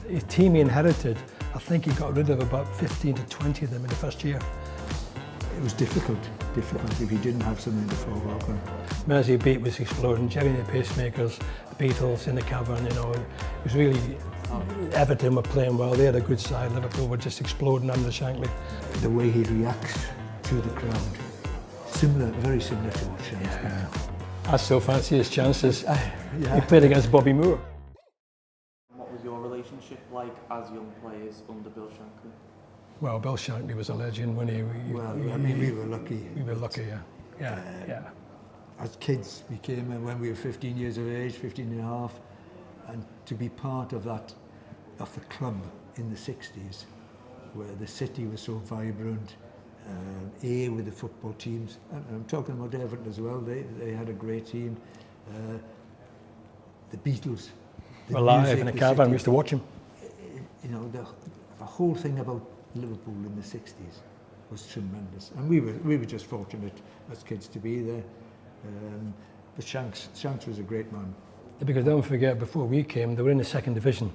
A team he inherited, I think he got rid of about 15 to 20 of them in the first year. It was difficult if he didn't have something to fall back on. Mersey beat was exploding, Jerry and the Pacemakers, the Beatles in the cavern, you know. It was really, Everton were playing well, they had a good side, Liverpool were just exploding under Shankly. The way he reacts to the crowd, very similar to what Shankly's been. I still fancy his chances. Yeah. He played against Bobby Moore. What was your relationship like as young players under Bill Shankly? Well, Bill Shankly was a legend when he... we were lucky. We were lucky, yeah. As kids, we came when we were 15 years of age, 15 and a half, and to be part of that, of the club in the 60s, where the city was so vibrant, with the football teams. And I'm talking about Everton as well, they had a great team. The Beatles. We're live in a caravan, we used to watch him. You know, the whole thing about Liverpool in the 60s was tremendous, and we were just fortunate as kids to be there. But Shanks was a great man. Because don't forget, before we came, they were in the second division.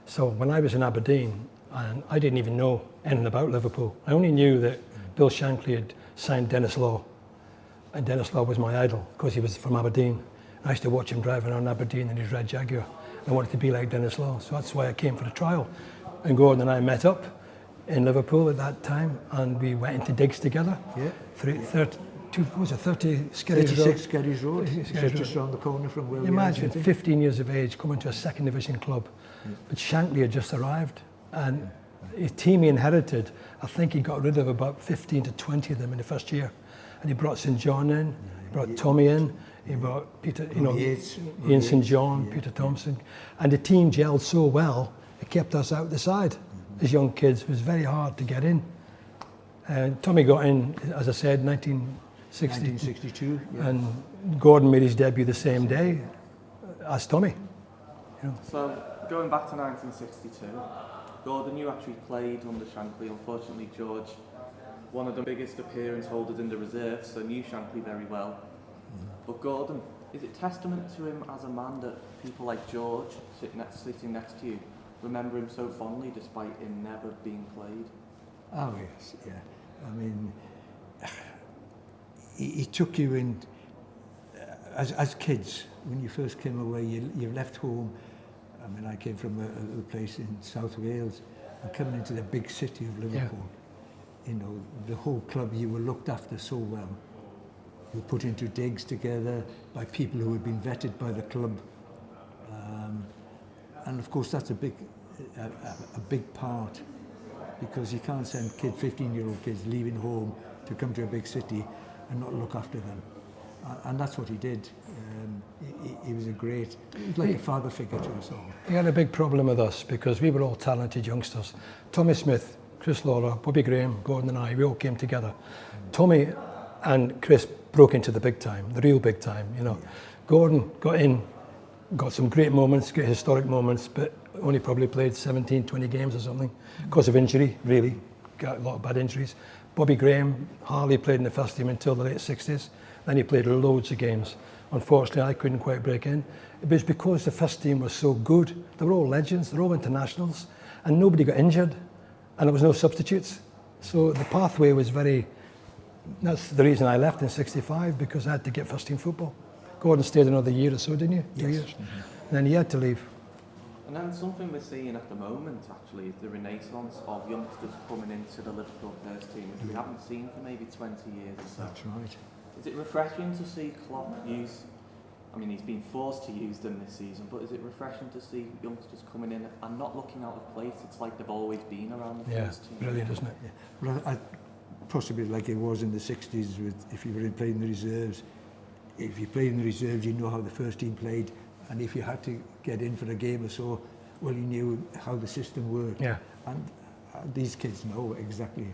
So when I was in Aberdeen, and I didn't even know anything about Liverpool. I only knew that Bill Shankly had signed Dennis Law, and Dennis Law was my idol because he was from Aberdeen. I used to watch him driving around Aberdeen in his red Jaguar. I wanted to be like Dennis Law, so that's why I came for the trial. And Gordon and I met up in Liverpool at that time, and we went into digs together. Yeah. 30 Skerries Road, just around the corner from where we are. Imagine 15 years of age coming to a second division club. Yeah. But Shankly had just arrived, and a team he inherited, I think he got rid of about 15 to 20 of them in the first year. And he brought St John in, he brought Tommy in, he brought Peter, Ian St John, Peter Thompson. And the team gelled so well, it kept us out the side. As young kids, it was very hard to get in. And Tommy got in, as I said, 1962, and Gordon made his debut the same day as Tommy. You know. So going back to 1962, Gordon, you actually played under Shankly. Unfortunately, George, one of the biggest appearance holders in the reserves, so knew Shankly very well. But Gordon, is it testament to him as a man that people like George, sitting next to you, remember him so fondly despite him never being played? Oh yes, yeah. I mean, he took you in, as kids, when you first came away, you left home. I mean, I came from a little place in South Wales, and coming into the big city of Liverpool, you know, the whole club, you were looked after so well. You were put into digs together by people who had been vetted by the club. And of course, that's a big part, because you can't send 15-year-old kids leaving home to come to a big city and not look after them. And that's what he did. He was like a father figure to us all. He had a big problem with us because we were all talented youngsters. Tommy Smith, Chris Lawler, Bobby Graham, Gordon and I, we all came together. Tommy and Chris broke into the big time, the real big time, you know. Yeah. Gordon got in, got some great moments, great historic moments, but only probably played 17, 20 games or something because of injury, really. Got a lot of bad injuries. Bobby Graham hardly played in the first team until the late 60s. Then he played loads of games. Unfortunately, I couldn't quite break in. It was because the first team was so good. They were all legends, they were all internationals, and nobody got injured, and there was no substitutes. So the pathway was that's the reason I left in 65, because I had to get first team football. Gordon stayed another year or so, didn't you? Yes. 2 years. And then he had to leave. And then something we're seeing at the moment, actually, is the renaissance of youngsters coming into the Liverpool first team, which we haven't seen for maybe 20 years or so. That's right. Is it refreshing to see Klopp use, I mean, he's been forced to use them this season, but is it refreshing to see youngsters coming in and not looking out of place? It's like they've always been around the first team. Brilliant, isn't it? Yeah. Well, possibly like it was in the 60s, if you were playing in the reserves. If you played in the reserves, you know how the first team played, and if you had to get in for a game or so, well, you knew how the system worked. Yeah. And these kids know exactly.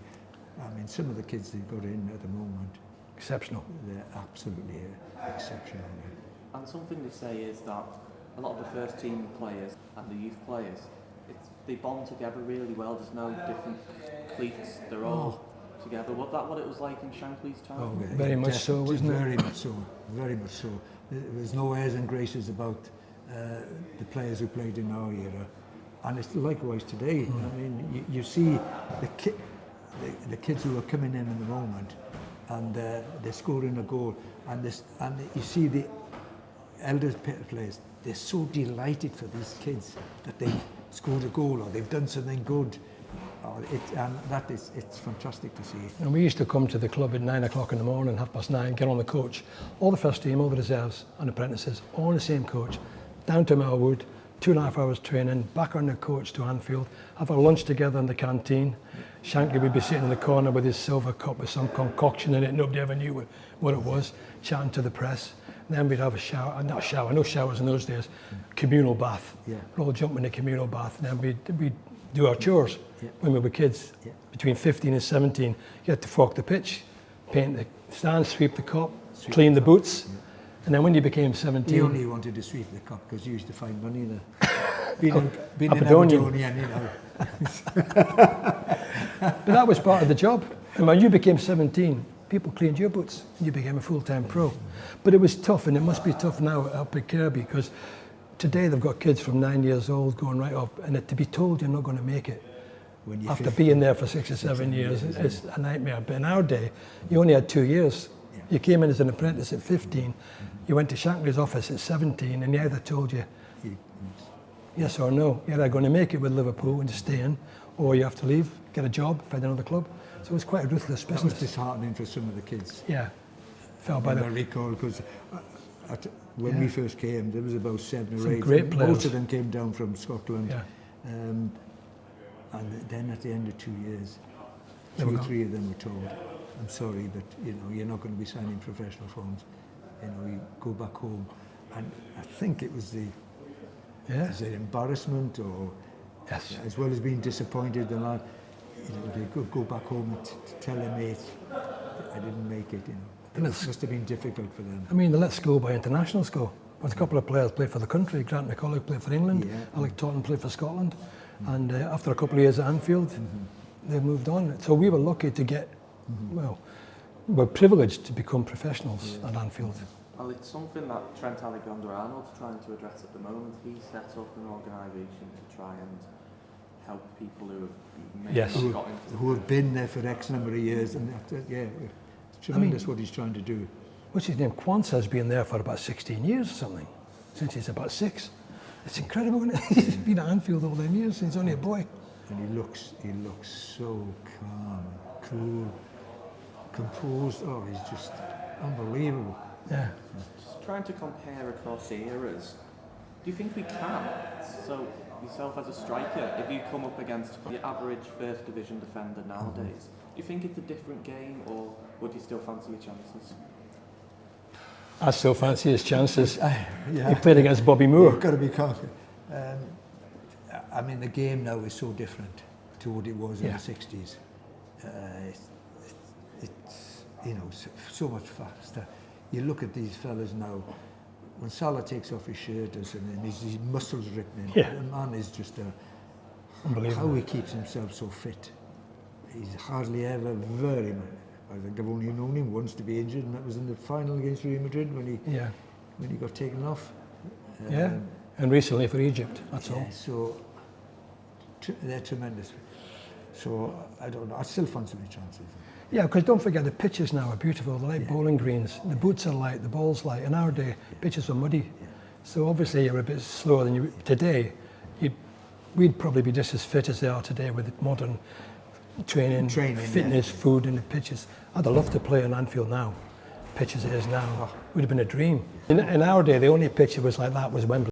I mean, some of the kids they've got in at the moment, exceptional. They're absolutely exceptional. And something they say is that a lot of the first team players and the youth players, they bond together really well. There's no different cliques. They're all together. Was that what it was like in Shankly's time? Oh, very much so, wasn't it? Very much so. Very much so. There's no airs and graces about the players who played in our era. And it's likewise today. I mean, you see the kids who are coming in the moment, and they're scoring a goal, and you see the elder players. They're so delighted for these kids that they scored a goal or they've done something good. It's fantastic to see. And we used to come to the club at 9 o'clock in the morning, 9:30, get on the coach. All the first team, all the reserves and apprentices, all on the same coach, down to Melwood, 2.5 hours training, back on the coach to Anfield, have our lunch together in the canteen. Shankly would be sitting in the corner with his silver cup with some concoction in it, nobody ever knew what it was, chatting to the press. Then we'd have a shower, not a shower, no showers in those days, communal bath. Yeah. We'd all jump in the communal bath, and then we'd do our chores. When we were kids, between 15 and 17, you had to fork the pitch, paint the stands, sweep the cup, clean the boots. And then when you became 17... He only wanted to sweep the cup because you used to find money there. Being in Aberdonian, you know. But that was part of the job. And when you became 17, people cleaned your boots and you became a full-time pro. But it was tough, and it must be tough now up at Kirby, because today they've got kids from 9 years old going right up, and to be told you're not going to make it after being there for 6 or 7 years is a nightmare. But in our day, you only had 2 years. You came in as an apprentice at 15, you went to Shankly's office at 17, and he either told you yes or no. You're either going to make it with Liverpool and stay in, or you have to leave, get a job, find another club. So it was quite a ruthless business. That was disheartening for some of the kids. Yeah, fell by I recall, because when we first came, there was about 7 or Some 8. great players. Most of them came down from Scotland. Yeah. And then at the end of 2 years, They 2 were or gone. 3 of them were told, I'm sorry, but you're not going to be signing professional forms. You go back home. And I think it was is it embarrassment, or Yes. as well as being disappointed, the lad, they could go back home and tell their mates, I didn't make it. It must have been difficult for them. I mean, they let us go by international school. But a couple of players played for the country. Grant McCulloch played for England. Alec Totten played for Scotland. And after a couple of years at Anfield, they moved on. So we were lucky to get, well, we're privileged to become professionals at Anfield. Well, it's something that Trent Alexander-Arnold's trying to address at the moment. He set up an organisation to try and help people who have maybe not got into who have been there for X number of years, and it's tremendous what he's trying to do. What's his name? Kwanzaa's been there for about 16 years or something, since he's about 6. It's incredible, isn't it? He's been at Anfield all them years, he's only a boy. And he looks so calm, cool, composed. Oh, he's just unbelievable. Yeah. Just trying to compare across eras, do you think we can? So, yourself as a striker, if you come up against the average first division defender nowadays, do you think it's a different game, or would you still fancy your chances? I still fancy his chances. He played against Bobby Moore. You've got to be confident. I mean, the game now is so different to what it was in the 60s. It's so much faster. You look at these fellas now, when Salah takes off his shirt and his muscles written in, the man is just Unbelievable. how he keeps himself so fit. He's hardly ever very much. I think I've only known him once to be injured, and that was in the final against Real Madrid when he got taken off. And recently for Egypt, that's all. So they're tremendous. So I don't know, I still fancy my chances. Yeah, because don't forget the pitches now are beautiful. They're like bowling greens. The boots are light, the ball's light. In our day, pitches were muddy. So obviously you're a bit slower than you today. We'd probably be just as fit as they are today with modern training fitness, food, and the pitches. I'd love to play on Anfield now. Pitch as it is now would have been a dream. In our day, the only pitch that was like that was Wembley.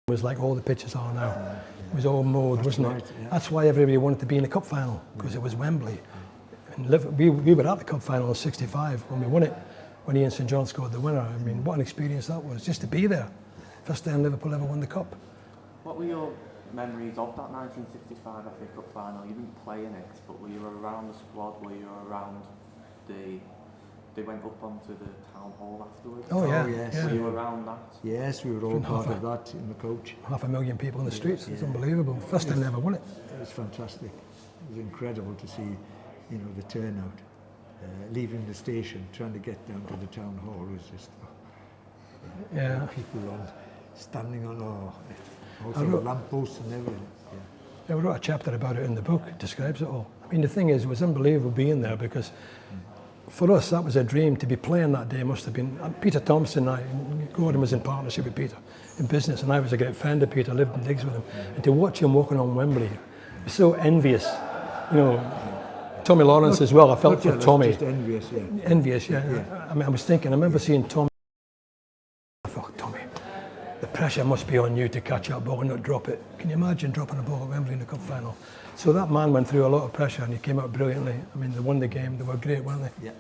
It was like all the pitches are now. It was all mowed, wasn't it? Yeah. That's why everybody wanted to be in the cup final, because it was Wembley. And we were at the cup final in '65 when we won it, when Ian St John scored the winner. I mean, what an experience that was, just to be there. First time Liverpool ever won the cup. What were your memories of that 1965 FA Cup final? You didn't play in it, but were you around the squad? Were you around they went up onto the town hall afterwards? Oh yeah. Yes. Were you around that? Yes, we were all part of that in the coach. 500,000 people in the streets. It's unbelievable. First time they ever won it. It was fantastic. It was incredible to see, the turnout. Leaving the station, trying to get down to the town hall was just people standing on. Also the lampposts and everything. I wrote a chapter about it in the book. It describes it all. I mean, the thing is, it was unbelievable being there because for us, that was a dream. To be playing that day must have been... Peter Thompson, Gordon was in partnership with Peter in business, and I was a great friend of Peter, lived in digs with him. And to watch him walking on Wembley, I was so envious. You know, Tommy Lawrence as well. I felt for Tommy. Just envious, yeah. Envious, yeah. I mean, I was thinking, I remember seeing Tommy. I thought, Tommy, the pressure must be on you to catch that ball and not drop it. Can you imagine dropping a ball at Wembley in the cup final? So that man went through a lot of pressure and he came out brilliantly. I mean, they won the game. They were great, weren't they? Yeah.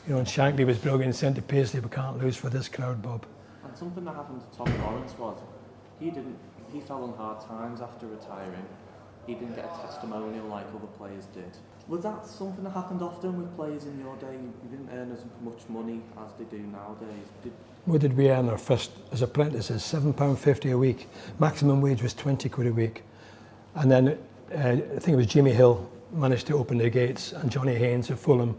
You know, and Shankly was brilliant. Sent to Paisley, we can't lose for this crowd, Bob. And something that happened to Tommy Lawrence was he fell on hard times after retiring. He didn't get a testimonial like other players did. Was that something that happened often with players in your day? You didn't earn as much money as they do nowadays. What did we earn our first as apprentices? £7.50 a week. Maximum wage was 20 quid a week. And then I think it was Jimmy Hill managed to open the gates, and Johnny Haynes of Fulham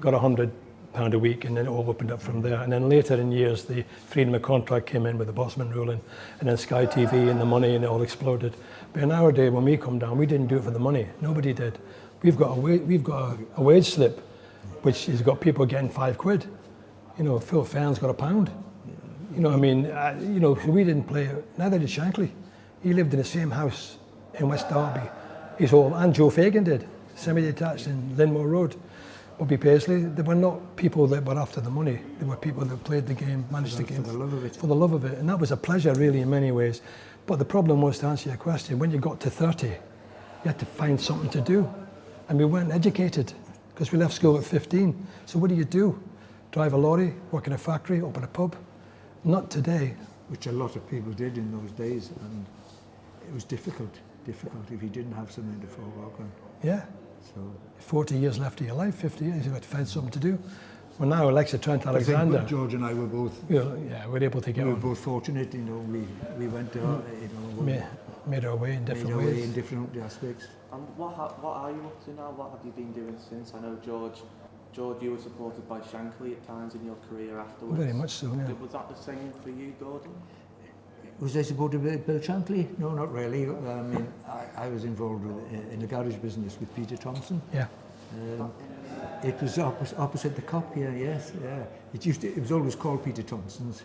got £100 a week, and then it all opened up from there. And then later in years, the freedom of contract came in with the Bosman ruling, and then Sky TV and the money, and it all exploded. But in our day, when we come down, we didn't do it for the money. Nobody did. We've got a wage slip, which has got people getting 5 quid. You know, Phil Fern's got £1. You know, I mean, you know, we didn't play. Neither did Shankly. He lived in the same house in West Derby. And Joe Fagan did, semi-detached in Linmore Road. Bobby Paisley, they were not people that were after the money. They were people that played the game, managed the game. For the love of it. For the love of it. And that was a pleasure, really, in many ways. But the problem was, to answer your question, when you got to 30, you had to find something to do. And we weren't educated, because we left school at 15. So what do? Drive a lorry, work in a factory, open a pub? Not today. Which a lot of people did in those days, and it was difficult if you didn't have something to fall back on. Yeah. So 40 years left of your life, 50 years, you've got to find something to do. Well, now Alexa Trent Alexander. I think George and I were both. We're able to get. We were both fortunate, you know. We went, you know, made our way in different ways. In different aspects. And what are you up to now? What have you been doing since? I know George, you were supported by Shankly at times in your career afterwards. Very much so, yeah. Was that the same for you, Gordon? Was I supported by Bill Shankly? No, not really. I mean, I was involved in the garage business with Peter Thompson. Yeah. It was opposite the Kop here, yes, yeah. It was always called Peter Thompson's.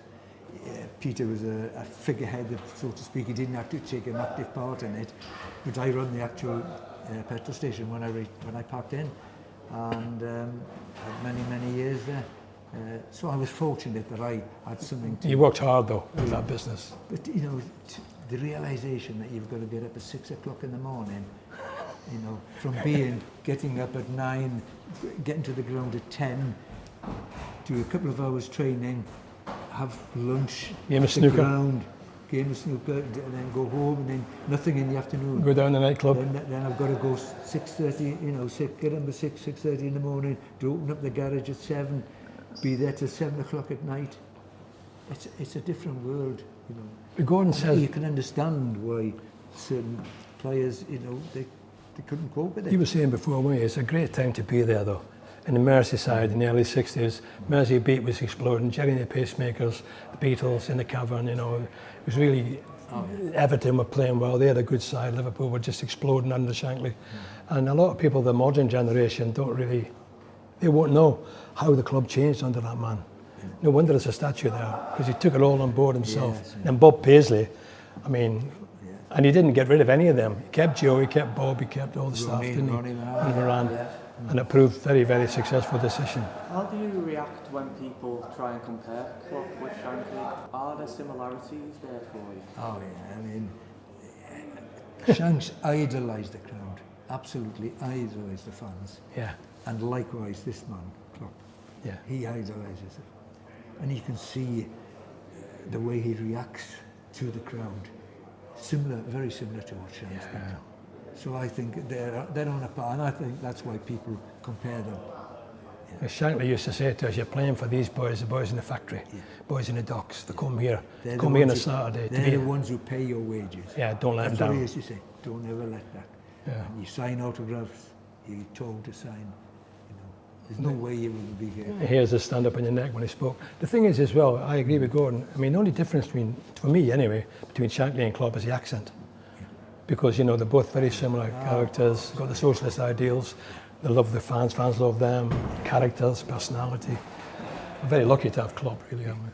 Peter was a figurehead, so to speak. He didn't have to take an active part in it, but I run the actual petrol station when I parked in, and had many years there. So I was fortunate that I had something to... You worked hard, though, in that business. But, you know, the realisation that you've got to get up at 6 o'clock in the morning, you know, from getting up at 9, getting to the ground at 10, do a couple of hours training, have lunch, game of snooker, game of snooker, and then go home, and then nothing in the afternoon. Go down the nightclub. Then I've got to go 6:30, you know, get up at 6:30 in the morning, to open up the garage at 7, be there till 7 o'clock at night. It's a different world, you know. Gordon says you can understand why certain players, you know, they couldn't cope with it. He was saying before, well, it's a great time to be there, though. In the Merseyside in the early 60s, Mersey beat was exploding, Jerry and the Pacemakers, the Beatles in the Cavern, you know. It was really, Everton were playing well, they had a good side, Liverpool were just exploding under Shankly. And a lot of people, the modern generation, they won't know how the club changed under that man. No wonder there's a statue there, because he took it all on board himself. Yes, And Bob Paisley, I mean, and he didn't get rid of any of them. He kept Joe, he kept Bob, he kept all the staff, didn't he? And Moran. And it proved very, very successful decision. How do you react when people try and compare Klopp with Shankly? Are there similarities there for you? Oh yeah, I mean, Shanks idolised the crowd, absolutely idolised the fans. Yeah. And likewise this man, Klopp. Yeah. He idolises it. And you can see the way he reacts to the crowd. Very similar to what Shanks did. So I think they're on a par, and I think that's why people compare them. Yeah. Shankly used to say to us, you're playing for these boys, the boys in the factory, boys in the docks, they come here on a Saturday. They're the ones who pay your wages. Yeah, don't let them down. That's what he used to say, don't ever let that. Yeah. And you sign autographs, you're told to sign, you There's no way you would be here. Here's a stand up on your neck when he spoke. The thing is as well, I agree with Gordon. I mean, the only difference between, for me anyway, between Shankly and Klopp is the accent. Because, you know, they're both very similar characters, got the socialist ideals, they love the fans love them, characters, personality. We're very lucky to have Klopp, really, aren't we?